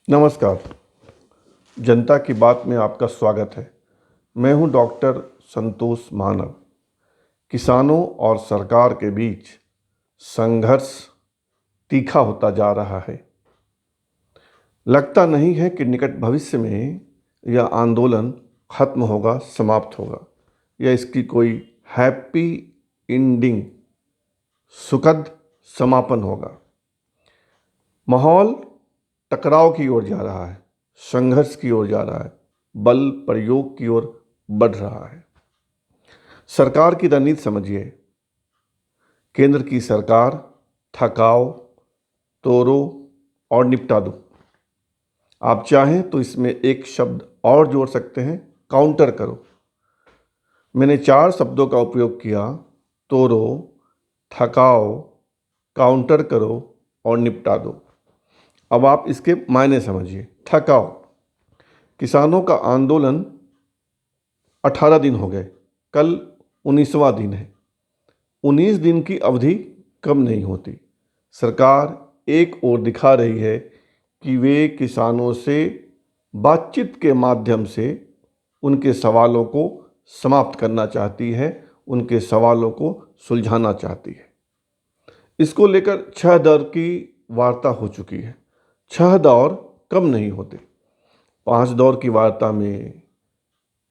नमस्कार। जनता की बात में आपका स्वागत है। मैं हूं डॉक्टर संतोष मानव। किसानों और सरकार के बीच संघर्ष तीखा होता जा रहा है। लगता नहीं है कि निकट भविष्य में यह आंदोलन खत्म होगा, समाप्त होगा या इसकी कोई हैप्पी एंडिंग, सुखद समापन होगा। माहौल टकराव की ओर जा रहा है, संघर्ष की ओर जा रहा है, बल प्रयोग की ओर बढ़ रहा है। सरकार की रणनीति समझिए। केंद्र की सरकार थकाओ, तोड़ो और निपटा दो। आप चाहें तो इसमें एक शब्द और जोड़ सकते हैं, काउंटर करो। मैंने 4 शब्दों का उपयोग किया: तोड़ो, थकाओ, काउंटर करो और निपटा दो। अब आप इसके मायने समझिए। थकाओ, किसानों का आंदोलन 18 दिन हो गए, कल 19वां दिन है। 19 दिन की अवधि कम नहीं होती। सरकार एक ओर दिखा रही है कि वे किसानों से बातचीत के माध्यम से उनके सवालों को समाप्त करना चाहती है, उनके सवालों को सुलझाना चाहती है। इसको लेकर 6 दौर की वार्ता हो चुकी है। 6 दौर कम नहीं होते। 5 दौर की वार्ता में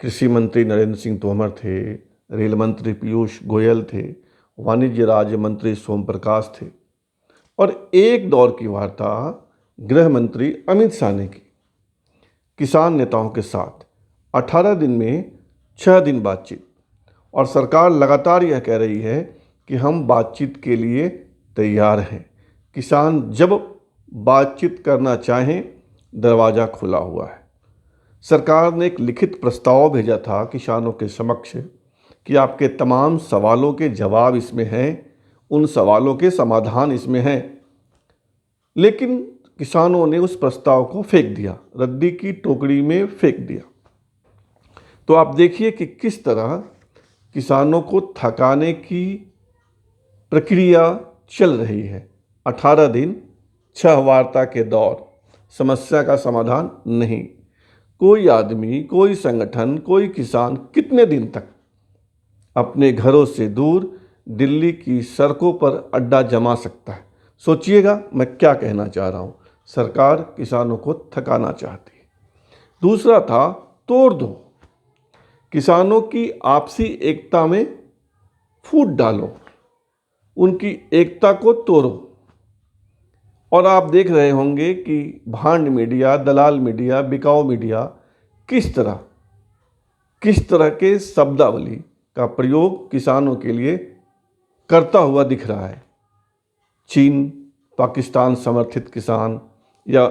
कृषि मंत्री नरेंद्र सिंह तोमर थे, रेल मंत्री पीयूष गोयल थे, वाणिज्य राज्य मंत्री सोम प्रकाश थे और एक दौर की वार्ता गृह मंत्री अमित शाह ने की किसान नेताओं के साथ। 18 दिन में 6 दिन बातचीत, और सरकार लगातार यह कह रही है कि हम बातचीत के लिए तैयार हैं। किसान जब बातचीत करना चाहें, दरवाज़ा खुला हुआ है। सरकार ने एक लिखित प्रस्ताव भेजा था किसानों के समक्ष कि आपके तमाम सवालों के जवाब इसमें हैं, उन सवालों के समाधान इसमें हैं। लेकिन किसानों ने उस प्रस्ताव को फेंक दिया, रद्दी की टोकरी में फेंक दिया। तो आप देखिए कि किस तरह किसानों को थकाने की प्रक्रिया चल रही है। 18 दिन, 6 वार्ता के दौर, समस्या का समाधान नहीं। कोई आदमी, कोई संगठन, कोई किसान कितने दिन तक अपने घरों से दूर दिल्ली की सड़कों पर अड्डा जमा सकता है? सोचिएगा मैं क्या कहना चाह रहा हूँ। सरकार किसानों को थकाना चाहती है। दूसरा था तोड़ दो, किसानों की आपसी एकता में फूट डालो, उनकी एकता को तोड़ो। और आप देख रहे होंगे कि भांड मीडिया, दलाल मीडिया, बिकाऊ मीडिया किस तरह के शब्दावली का प्रयोग किसानों के लिए करता हुआ दिख रहा है। चीन पाकिस्तान समर्थित किसान या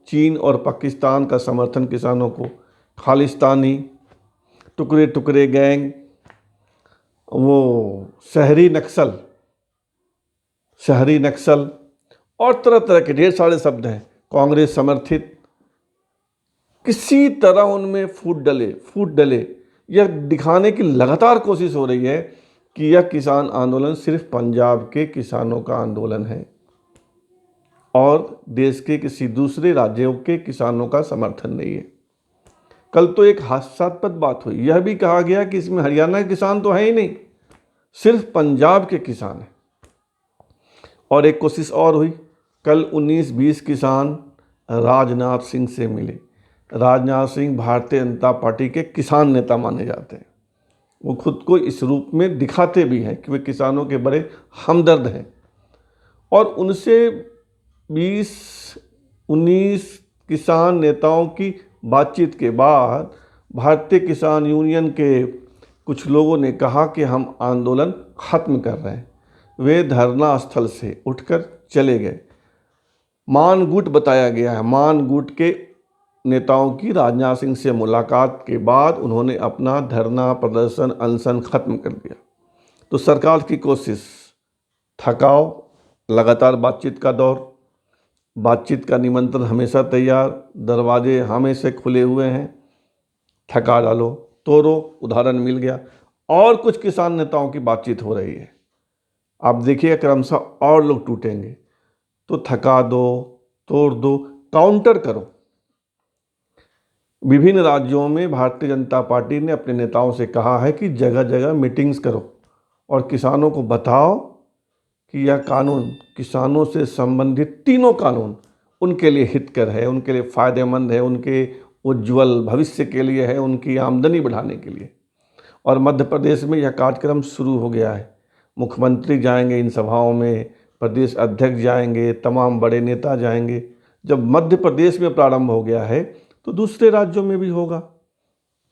चीन और पाकिस्तान का समर्थन किसानों को खालिस्तानी, टुकड़े टुकड़े गैंग, वो शहरी नक्सल और तरह तरह के ढेर सारे शब्द हैं, कांग्रेस समर्थित। किसी तरह उनमें फूट डले, यह दिखाने की लगातार कोशिश हो रही है कि यह किसान आंदोलन सिर्फ पंजाब के किसानों का आंदोलन है और देश के किसी दूसरे राज्यों के किसानों का समर्थन नहीं है। कल तो एक हास्यास्पद बात हुई, यह भी कहा गया कि इसमें हरियाणा के किसान तो है ही नहीं, सिर्फ पंजाब के किसान हैं। और एक कोशिश और हुई, कल 19-20 किसान राजनाथ सिंह से मिले। राजनाथ सिंह भारतीय जनता पार्टी के किसान नेता माने जाते हैं। वो खुद को इस रूप में दिखाते भी हैं कि वे किसानों के बड़े हमदर्द हैं। और उनसे 20-19 किसान नेताओं की बातचीत के बाद भारतीय किसान यूनियन के कुछ लोगों ने कहा कि हम आंदोलन खत्म कर रहे हैं। वे धरना स्थल से उठकर चले गए। मानगुट बताया गया है, मानगुट के नेताओं की राजनाथ सिंह से मुलाकात के बाद उन्होंने अपना धरना, प्रदर्शन, अनशन खत्म कर दिया। तो सरकार की कोशिश, थकाओ, लगातार बातचीत का दौर, बातचीत का निमंत्रण हमेशा तैयार, दरवाजे हमेशा खुले हुए हैं, थका डालो, तोड़ो, उदाहरण मिल गया। और कुछ किसान नेताओं की बातचीत हो रही है। आप देखिए क्रमशः और लोग टूटेंगे। तो थका दो, तोड़ दो, काउंटर करो। विभिन्न राज्यों में भारतीय जनता पार्टी ने अपने नेताओं से कहा है कि जगह जगह मीटिंग्स करो और किसानों को बताओ कि यह कानून, किसानों से संबंधित तीनों कानून उनके लिए हितकर है, उनके लिए फ़ायदेमंद है, उनके उज्जवल भविष्य के लिए है, उनकी आमदनी बढ़ाने के लिए। और मध्य प्रदेश में यह कार्यक्रम शुरू हो गया है। मुख्यमंत्री जाएंगे इन सभाओं में, प्रदेश अध्यक्ष जाएंगे, तमाम बड़े नेता जाएंगे। जब मध्य प्रदेश में प्रारंभ हो गया है तो दूसरे राज्यों में भी होगा।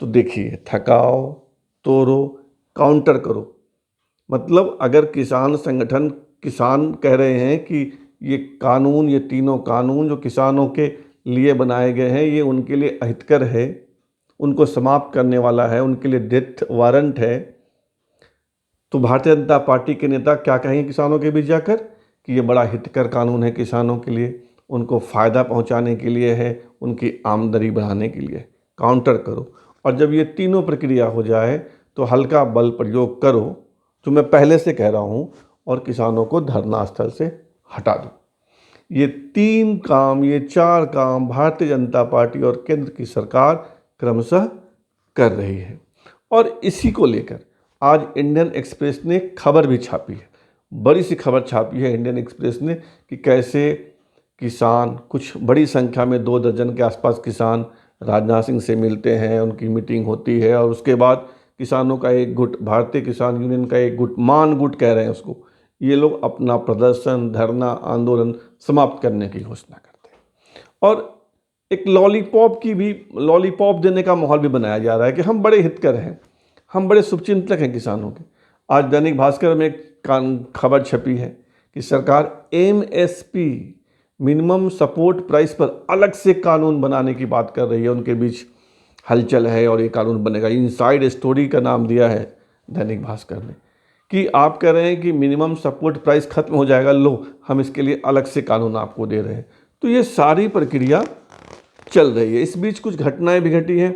तो देखिए, थकाओ, तोड़ो, काउंटर करो। मतलब अगर किसान संगठन, किसान कह रहे हैं कि ये कानून, ये तीनों कानून जो किसानों के लिए बनाए गए हैं, ये उनके लिए अहितकर है, उनको समाप्त करने वाला है, उनके लिए डेथ वारंट है, तो भारतीय जनता पार्टी के नेता क्या कहेंगे किसानों के बीच जाकर कि ये बड़ा हितकर कानून है किसानों के लिए, उनको फ़ायदा पहुंचाने के लिए है, उनकी आमदनी बढ़ाने के लिए। काउंटर करो। और जब ये तीनों प्रक्रिया हो जाए तो हल्का बल प्रयोग करो, जो मैं पहले से कह रहा हूँ, और किसानों को धरना स्थल से हटा दो। ये 3 काम, ये 4 काम भारतीय जनता पार्टी और केंद्र की सरकार क्रमशः कर रही है। और इसी को लेकर आज इंडियन एक्सप्रेस ने खबर भी छापी है, बड़ी सी खबर छापी है इंडियन एक्सप्रेस ने कि कैसे किसान, कुछ बड़ी संख्या में 2 दर्जन के आसपास किसान राजनाथ सिंह से मिलते हैं, उनकी मीटिंग होती है और उसके बाद किसानों का एक गुट, भारतीय किसान यूनियन का एक गुट, मान गुट कह रहे हैं उसको, ये लोग अपना प्रदर्शन, धरना, आंदोलन समाप्त करने की घोषणा करते हैं। और एक लॉलीपॉप देने का माहौल भी बनाया जा रहा है कि हम बड़े हितकर हैं, हम बड़े शुभचिंतक हैं किसानों के। आज दैनिक भास्कर में एक खबर छपी है कि सरकार MSP, मिनिमम सपोर्ट प्राइस पर अलग से कानून बनाने की बात कर रही है। उनके बीच हलचल है और ये कानून बनेगा। इनसाइड स्टोरी का नाम दिया है दैनिक भास्कर ने कि आप कह रहे हैं कि मिनिमम सपोर्ट प्राइस खत्म हो जाएगा, लो हम इसके लिए अलग से कानून आपको दे रहे हैं। तो ये सारी प्रक्रिया चल रही है। इस बीच कुछ घटनाएं भी घटी हैं।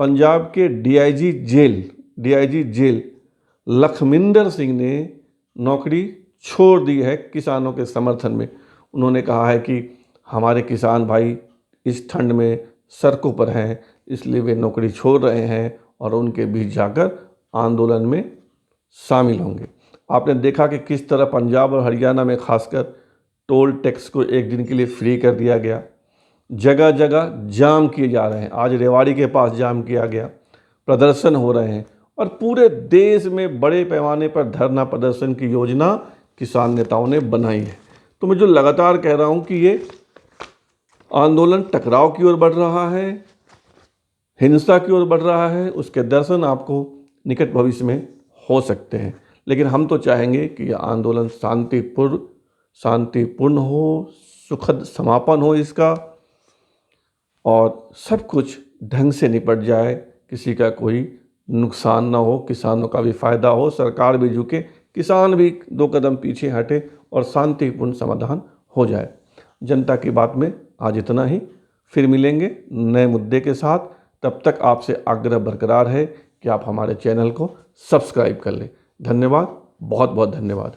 पंजाब के डीआईजी जेल लखविंदर सिंह ने नौकरी छोड़ दी है किसानों के समर्थन में। उन्होंने कहा है कि हमारे किसान भाई इस ठंड में सड़कों पर हैं, इसलिए वे नौकरी छोड़ रहे हैं और उनके बीच जाकर आंदोलन में शामिल होंगे। आपने देखा कि किस तरह पंजाब और हरियाणा में खासकर टोल टैक्स को एक दिन के लिए फ्री कर दिया गया। जगह जगह जाम किए जा रहे हैं। आज रेवाड़ी के पास जाम किया गया, प्रदर्शन हो रहे हैं और पूरे देश में बड़े पैमाने पर धरना प्रदर्शन की योजना किसान नेताओं ने बनाई है। तो मैं जो लगातार कह रहा हूं कि ये आंदोलन टकराव की ओर बढ़ रहा है, हिंसा की ओर बढ़ रहा है, उसके दर्शन आपको निकट भविष्य में हो सकते हैं। लेकिन हम तो चाहेंगे कि यह आंदोलन शांतिपूर्ण हो, सुखद समापन हो इसका, और सब कुछ ढंग से निपट जाए, किसी का कोई नुकसान ना हो, किसानों का भी फायदा हो, सरकार भी झुके, किसान भी 2 कदम पीछे हटे और शांतिपूर्ण समाधान हो जाए। जनता की बात में आज इतना ही। फिर मिलेंगे नए मुद्दे के साथ। तब तक आपसे आग्रह बरकरार है कि आप हमारे चैनल को सब्सक्राइब कर लें। धन्यवाद, बहुत बहुत धन्यवाद।